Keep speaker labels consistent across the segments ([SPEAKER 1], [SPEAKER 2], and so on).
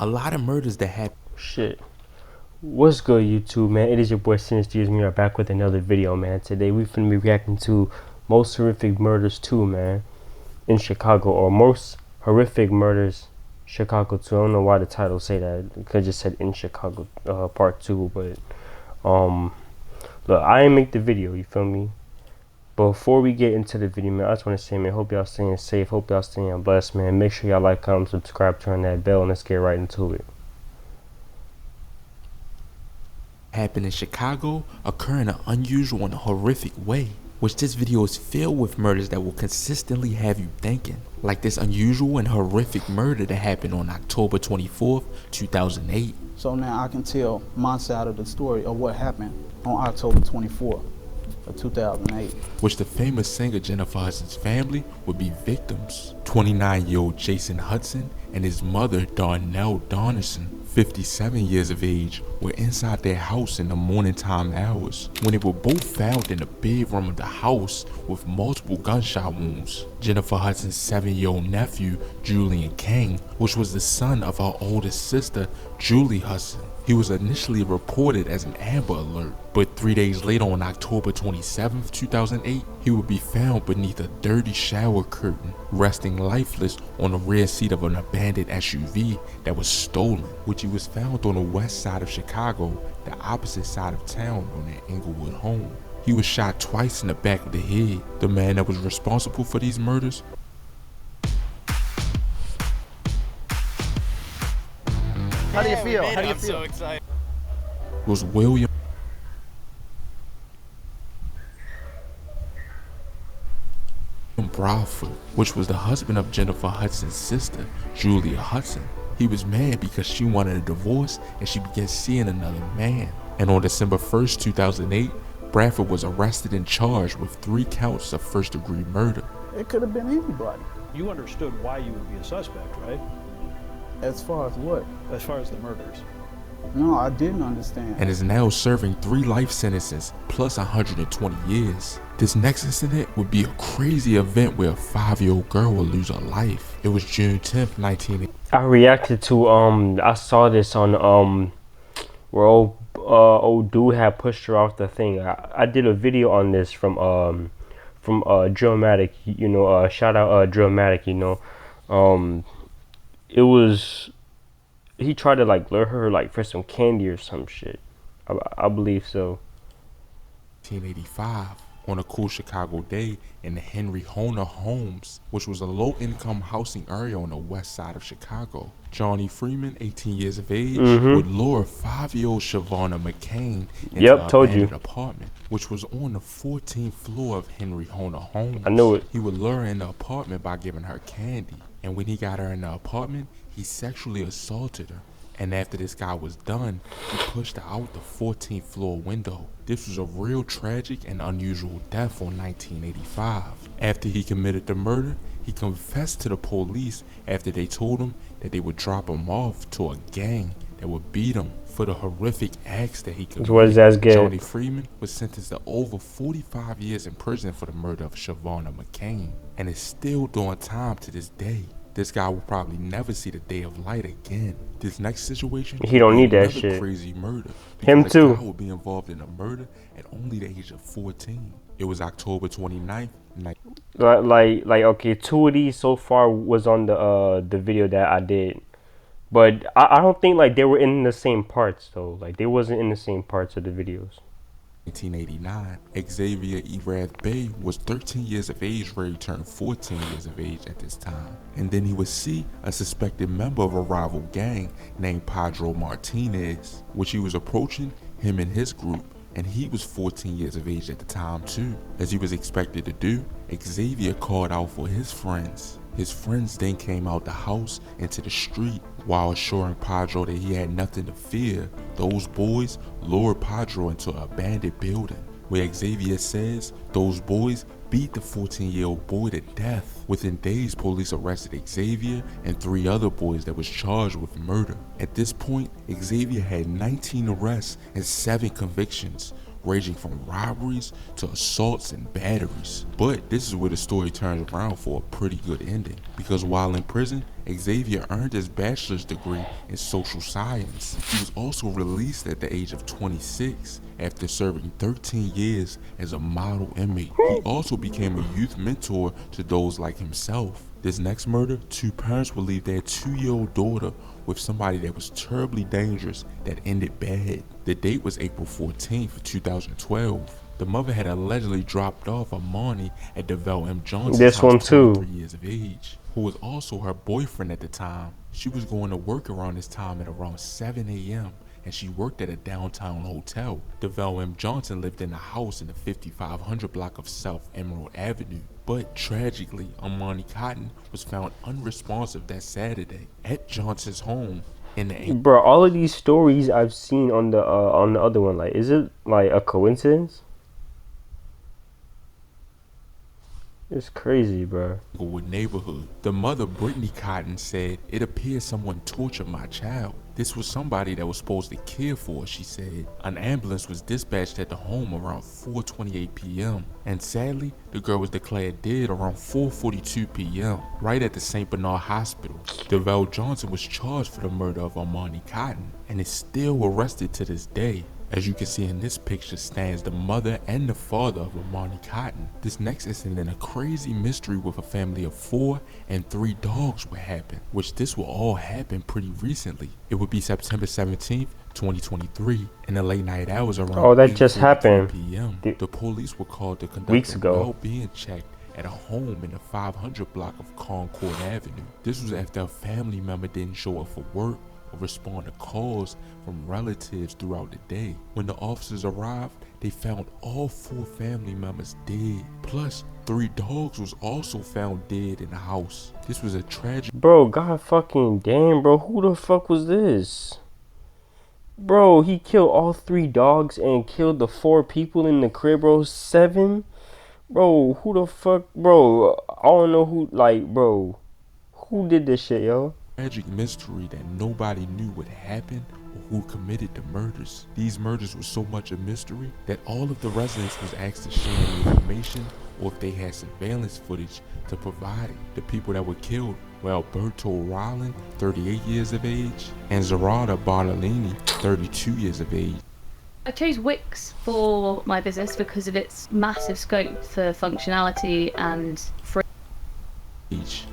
[SPEAKER 1] A lot of murders that happen.
[SPEAKER 2] Shit. What's good, YouTube, man? It is your boy Sinister, and we are back with another video, man. Today we finna be reacting to Most Horrific Murders 2, man, in Chicago, or Most Horrific Murders Chicago 2. I don't know why the title say that. It could just said in Chicago part 2, but look, I didn't make the video, you feel me? Before we get into the video, man, I just want to say, man, hope y'all staying safe, hope y'all staying blessed, man. Make sure y'all like, comment, subscribe, turn that bell, and let's get right into it.
[SPEAKER 1] Happen in Chicago occur in an unusual and horrific way, which this video is filled with murders that will consistently have you thinking, like this unusual and horrific murder that happened on October 24th, 2008.
[SPEAKER 3] So now I can tell my side of the story of what happened on October 24th of 2008.
[SPEAKER 1] Which the famous singer Jennifer Hudson's family would be victims. 29-year-old Jason Hudson and his mother Darnell Donnerson, 57 years of age, were inside their house in the morning time hours when they were both found in the bedroom of the house with multiple gunshot wounds. Jennifer Hudson's 7-year-old nephew, Julian King, which was the son of her oldest sister, Julie Hudson. He was initially reported as an Amber Alert, but 3 days later on October 27th, 2008, he would be found beneath a dirty shower curtain, resting lifeless on the rear seat of an abandoned SUV that was stolen, which he was found on the west side of Chicago, the opposite side of town on their Englewood home. He was shot twice in the back of the head. The man that was responsible for these murders
[SPEAKER 3] How do you feel? How do you feel?
[SPEAKER 4] So excited.
[SPEAKER 1] was William Bradford, which was the husband of Jennifer Hudson's sister, Julia Hudson. He was mad because she wanted a divorce and she began seeing another man. And on December 1st, 2008, Bradford was arrested and charged with 3 counts of first-degree murder.
[SPEAKER 3] It could have been anybody.
[SPEAKER 5] You understood why you would be a suspect, right?
[SPEAKER 3] As far as what?
[SPEAKER 5] As far as the murders.
[SPEAKER 3] No, I didn't understand.
[SPEAKER 1] And is now serving 3 life sentences plus 120 years. This next incident would be a crazy event where a 5-year-old girl will lose her life. It was June 10th, 1980.
[SPEAKER 2] I reacted to I saw this on where old dude had pushed her off the thing. I did a video on this from Drillmatic, you know, shout out Drillmatic, you know. It was, he tried to like lure her like for some candy or some shit. I believe so.
[SPEAKER 1] 1985, on a cool Chicago day in the Henry Honer Homes, which was a low-income housing area on the west side of Chicago. Johnny Freeman, 18 years of age, would lure 5-year-old Shavonna McCain into an abandoned apartment, which was on the 14th floor of Henry Honer Homes.
[SPEAKER 2] I knew it.
[SPEAKER 1] He would lure her in the apartment by giving her candy, and when he got her in the apartment, he sexually assaulted her. And after this guy was done, he pushed her out the 14th floor window. This was a real tragic and unusual death on 1985. After he committed the murder, he confessed to the police after they told him that they would drop him off to a gang that would beat him for the horrific acts that he committed. Johnny Freeman was sentenced to over 45 years in prison for the murder of Shavonna McCain and is still doing time to this day. This guy will probably never see the day of light again. This next situation,
[SPEAKER 2] he don't need that shit.
[SPEAKER 1] Crazy murder.
[SPEAKER 2] Him too.
[SPEAKER 1] This guy will be involved in a murder at only the age of 14. It was October 29th.
[SPEAKER 2] Like okay, 2 of these so far was on the video that I did, but I don't think like they were in the same parts though. Like they wasn't in the same parts of the videos.
[SPEAKER 1] 1989, Xavier Erath Bay was 13 years of age where he turned 14 years of age at this time. And then he would see a suspected member of a rival gang named Pedro Martinez, which he was approaching him and his group, and he was 14 years of age at the time too. As he was expected to do, Xavier called out for his friends. His friends then came out the house into the street while assuring Pedro that he had nothing to fear. Those boys lured Pedro into an abandoned building where Xavier says those boys beat the 14-year-old boy to death. Within days, police arrested Xavier and 3 other boys that was charged with murder. At this point, Xavier had 19 arrests and 7 convictions, ranging from robberies to assaults and batteries. But this is where the story turns around for a pretty good ending, because while in prison, Xavier earned his bachelor's degree in social science. He was also released at the age of 26 after serving 13 years as a model inmate. He also became a youth mentor to those like himself. This next murder, two parents would leave their 2-year-old daughter with somebody that was terribly dangerous that ended bad. The date was April 14th, 2012. The mother had allegedly dropped off Armani at DeVell M. Johnson's
[SPEAKER 2] This
[SPEAKER 1] house,
[SPEAKER 2] one too.
[SPEAKER 1] 23 years of age, who was also her boyfriend at the time. She was going to work around this time at around 7 a.m. and she worked at a downtown hotel. DeVell M. Johnson lived in a house in the 5500 block of South Emerald Avenue. But tragically, Armani Cotton was found unresponsive that Saturday at Johnson's home in the
[SPEAKER 2] Bro, all of these stories I've seen on the other one, like, is it like a coincidence? It's crazy, bro.
[SPEAKER 1] Inglewood neighborhood. The mother, Brittany Cotton, said, "It appears someone tortured my child. This was somebody that was supposed to care for," she said. An ambulance was dispatched at the home around 4:28 p.m. and sadly, the girl was declared dead around 4:42 p.m. right at the St. Bernard Hospital. DeVell Johnson was charged for the murder of Armani Cotton and is still arrested to this day. As you can see in this picture stands the mother and the father of Armani Cotton. This next incident, a crazy mystery with a family of 4 and 3 dogs would happen, which this will all happen pretty recently. It would be September 17th, 2023, in the late night hours around
[SPEAKER 2] Oh, that just happened
[SPEAKER 1] p.m. The police were called to conduct
[SPEAKER 2] weeks
[SPEAKER 1] a
[SPEAKER 2] ago.
[SPEAKER 1] well-being check at a home in the 500 block of Concord Avenue. This was after a family member didn't show up for work or respond to calls from relatives throughout the day. When the officers arrived, they found all 4 family members dead. Plus, 3 dogs was also found dead in the house. This was a tragic.
[SPEAKER 2] Bro, god fucking damn, bro. Who the fuck was this? Bro, he killed all 3 dogs and killed the 4 people in the crib, bro. 7? Bro, who the fuck? Bro, I don't know who, like, bro. Who did this shit, yo?
[SPEAKER 1] Tragic mystery that nobody knew what happened or who committed the murders. These murders were so much a mystery that all of the residents was asked to share the information or if they had surveillance footage to provide it. The people that were killed were Alberto Rowland, 38 years of age, and Zerada Bartolini, 32 years of age.
[SPEAKER 4] I chose Wix for my business because of its massive scope for functionality and free.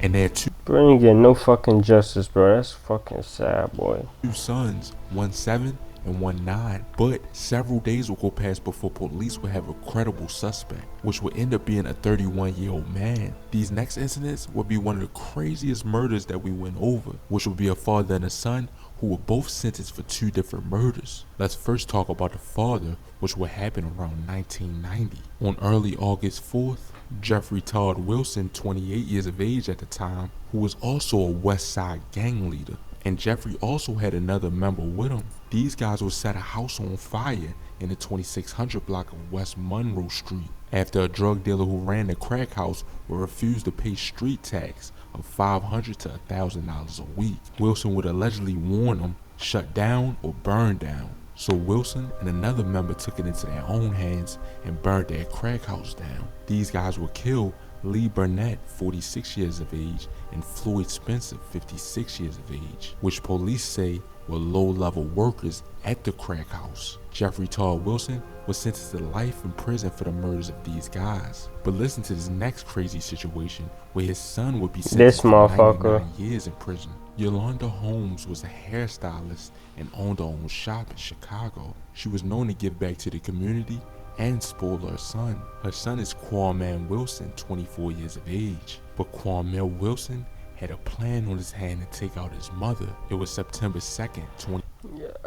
[SPEAKER 1] And they had 2
[SPEAKER 2] Bro, ain't getting no fucking justice, bro. That's fucking sad, boy.
[SPEAKER 1] sons, one 7 and one 9. But several days will go past before police will have a credible suspect, which will end up being a 31-year-old man. These next incidents will be one of the craziest murders that we went over, which will be a father and a son who were both sentenced for 2 different murders. Let's first talk about the father, which will happen around 1990. On early August 4th, Jeffrey Todd Wilson, 28 years of age at the time, who was also a West Side gang leader, and Jeffrey also had another member with him. These guys would set a house on fire in the 2600 block of West Monroe Street after a drug dealer who ran the crack house would refuse to pay street tax of $500 to $1,000 a week. Wilson would allegedly warn them, shut down or burn down. So Wilson and another member took it into their own hands and burned their crack house down. These guys would kill Lee Burnett, 46 years of age, and Floyd Spencer, 56 years of age, which police say were low-level workers at the crack house. Jeffrey Todd Wilson was sentenced to life in prison for the murders of these guys. But listen to this next crazy situation where his son would be sentenced to 99 years in prison. Yolanda Holmes was a hairstylist and owned her own shop in Chicago. She was known to give back to the community and spoil her son. Her son is Kwame Wilson, 24 years of age. But Kwame Wilson had a plan on his hand to take out his mother. It was September 2nd,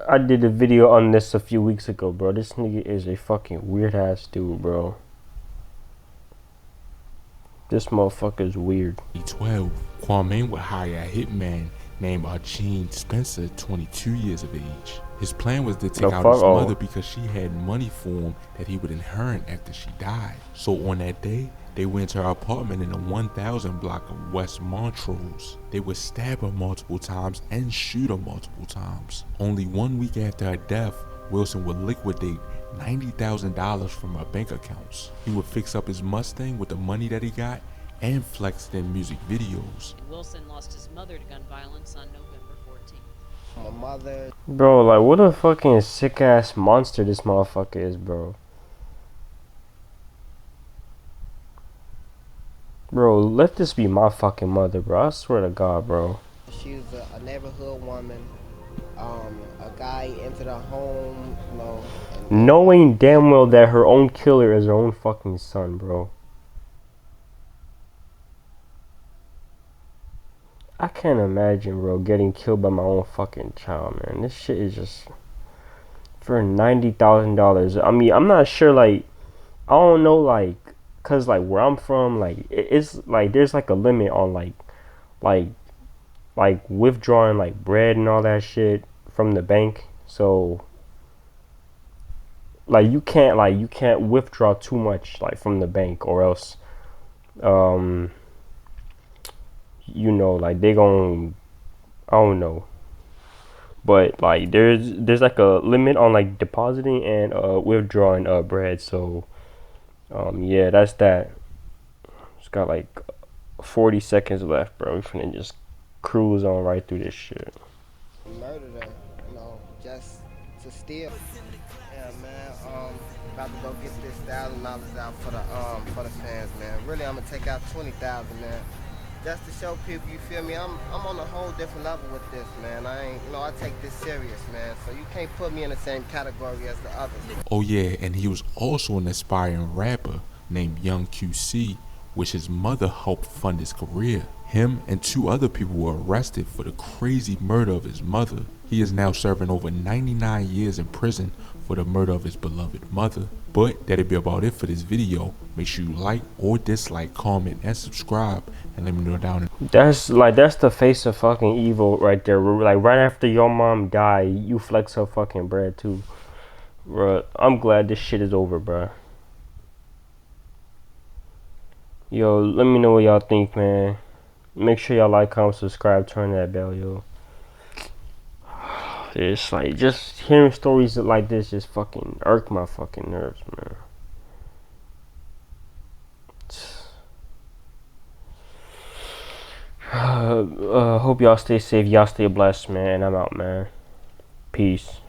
[SPEAKER 2] I did a video on this a few weeks ago, bro. This nigga is a fucking weird ass dude, bro. This motherfucker is weird.
[SPEAKER 1] 2012, Kwame would hire a hitman named Archene Spencer, 22 years of age. His plan was to take out his mother because she had money for him that he would inherit after she died. So on that day, they went to her apartment in the 1000 block of West Montrose. They would stab her multiple times and shoot her multiple times. Only 1 week after her death, Wilson would liquidate $90,000 from her bank accounts. He would fix up his Mustang with the money that he got and flex it in music videos.
[SPEAKER 6] Wilson lost his mother to gun violence on November 14th.
[SPEAKER 7] My mother.
[SPEAKER 2] Bro, like, what a fucking sick ass monster this motherfucker is, bro. Bro, let this be my fucking mother, bro. I swear to God, bro.
[SPEAKER 7] She was a neighborhood woman. A guy entered her home, you know.
[SPEAKER 2] Knowing damn well that her own killer is her own fucking son, bro. I can't imagine, bro, getting killed by my own fucking child, man. This shit is just for $90,000. I mean, I'm not sure, like, I don't know, like, cause like where I'm from, like, it's like there's like a limit on like withdrawing like bread and all that shit from the bank. So like you can't withdraw too much like from the bank, or else you know, like they gon', I don't know, but like there's like a limit on like depositing and withdrawing bread. So yeah, that's that. It's got like 40 seconds left, bro. We finna just cruise on right through this shit.
[SPEAKER 7] Murdered her, you know, just to steal. Yeah, man. About to go get this $1,000 out for the fans, man. Really, I'm gonna take out 20,000, man. Just to show people, you feel me? I'm on a whole different level with this, man. I ain't, you know, I take this serious, man. So you can't put me in the same category as the others.
[SPEAKER 1] Oh yeah, and he was also an aspiring rapper named Young QC, which his mother helped fund his career. Him and 2 other people were arrested for the crazy murder of his mother. He is now serving over 99 years in prison for the murder of his beloved mother. But that'll be about it for this video. Make sure you like or dislike, comment, and subscribe, and let me know down in.
[SPEAKER 2] That's the face of fucking evil right there. Like right after your mom died, you flex her fucking bread too. Bruh, I'm glad this shit is over, bruh. Yo, let me know what y'all think, man. Make sure y'all like, comment, subscribe, turn that bell, yo. It's like, just hearing stories like this just fucking irk my fucking nerves, man. Hope y'all stay safe, y'all stay blessed, man. I'm out, man. Peace.